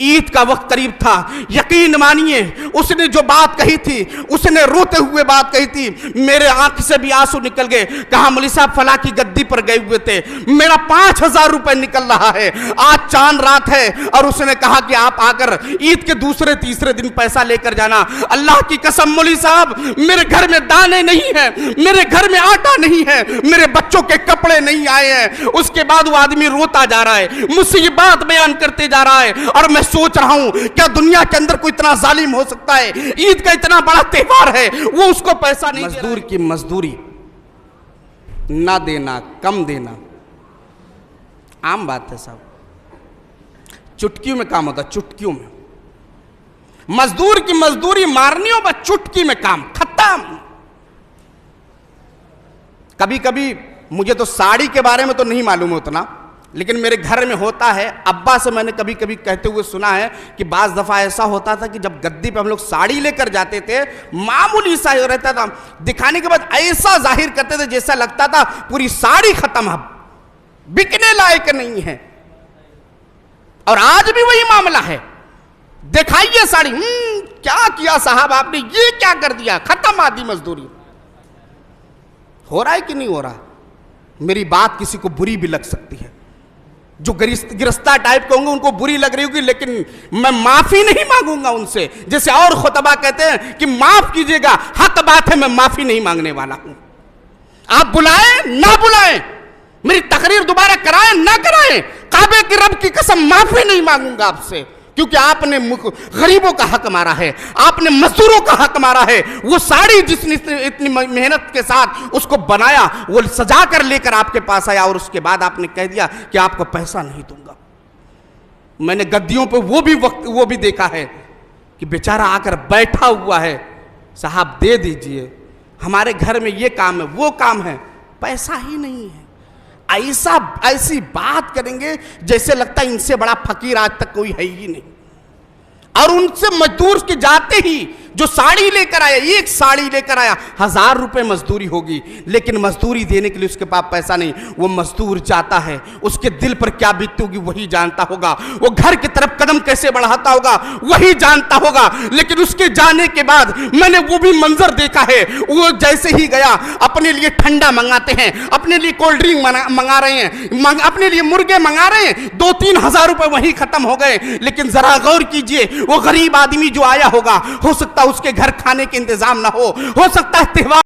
ईद का वक्त करीब था। यकीन मानिए उसने जो बात कही थी, उसने रोते हुए बात कही थी, मेरे आंख से भी आंसू निकल गए। कहा मौलवी साहब फला की गद्दी पर गए हुए थे, मेरा 5000 रुपए निकल रहा है, आज चांद रात है, और उसने कहा कि आप आकर ईद के दूसरे तीसरे दिन पैसा लेकर जाना। अल्लाह की कसम मौलवी साहब, मेरे घर में दाने नहीं है, मेरे घर में आटा नहीं है, मेरे बच्चों के कपड़े नहीं आए हैं। उसके बाद वो आदमी रोता जा रहा है, मुझसे ये बात बयान करते जा रहा है, और मैं सोच रहा हूं क्या दुनिया के अंदर कोई इतना जालिम हो सकता है? ईद का इतना बड़ा त्योहार है, वो उसको पैसा नहीं। मजदूर की मजदूरी ना देना, कम देना आम बात है साहब, चुटकियों में काम होता है, चुटकियों में। मजदूर की मजदूरी मारनी हो बस चुटकी में काम खत्म। कभी कभी मुझे तो साड़ी के बारे में तो नहीं मालूम है उतना, लेकिन मेरे घर में होता है, अब्बा से मैंने कभी कभी कहते हुए सुना है कि बाज दफा ऐसा होता था कि जब गद्दी पे हम लोग साड़ी लेकर जाते थे, मामूली सा ही रहता था, दिखाने के बाद ऐसा जाहिर करते थे जैसा लगता था पूरी साड़ी खत्म, अब बिकने लायक नहीं है। और आज भी वही मामला है, दिखाइए साड़ी, क्या किया साहब आपने, ये क्या कर दिया, खत्म आधी मजदूरी। हो रहा है कि नहीं हो रहा? मेरी बात किसी को बुरी भी लग सकती है, जो गिरस्ता टाइप के होंगे उनको बुरी लग रही होगी, लेकिन मैं माफी नहीं मांगूंगा उनसे। जैसे और खुतबा कहते हैं कि माफ कीजिएगा, हक बात है, मैं माफी नहीं मांगने वाला हूं। आप बुलाएं ना बुलाएं, मेरी तकरीर दोबारा कराएं ना कराएं, काबे के रब की कसम माफी नहीं मांगूंगा आपसे, क्योंकि आपने गरीबों का हक मारा है, आपने मजदूरों का हक मारा है। वो साड़ी जिसने इतनी मेहनत के साथ उसको बनाया, वो सजा कर लेकर आपके पास आया, और उसके बाद आपने कह दिया कि आपको पैसा नहीं दूंगा। मैंने गद्दियों पे वो भी देखा है कि बेचारा आकर बैठा हुआ है, साहब दे दीजिए, हमारे घर में ये काम है वो काम है, पैसा ही नहीं है। ऐसी बात करेंगे जैसे लगता है इनसे बड़ा फकीर आज तक कोई है ही नहीं। और उनसे मजदूर के जाते ही जो साड़ी लेकर आया, एक साड़ी लेकर आया, 1000 रुपए मजदूरी होगी, लेकिन मजदूरी देने के लिए उसके पास पैसा नहीं। वो मजदूर जाता है, उसके दिल पर क्या बीतती होगी वही जानता होगा, वो घर की तरफ कदम कैसे बढ़ाता होगा वही जानता होगा। लेकिन उसके जाने के बाद मैंने वो भी मंजर देखा है, वो जैसे ही गया अपने लिए ठंडा मंगाते हैं, अपने लिए कोल्ड ड्रिंक मंगा रहे हैं, अपने लिए मुर्गे मंगा रहे हैं, 2-3 हजार रुपए वही खत्म हो गए। लेकिन जरा गौर कीजिए, वो गरीब आदमी जो आया होगा, हो सकता है उसके घर खाने के इंतजाम ना हो सकता है त्योहार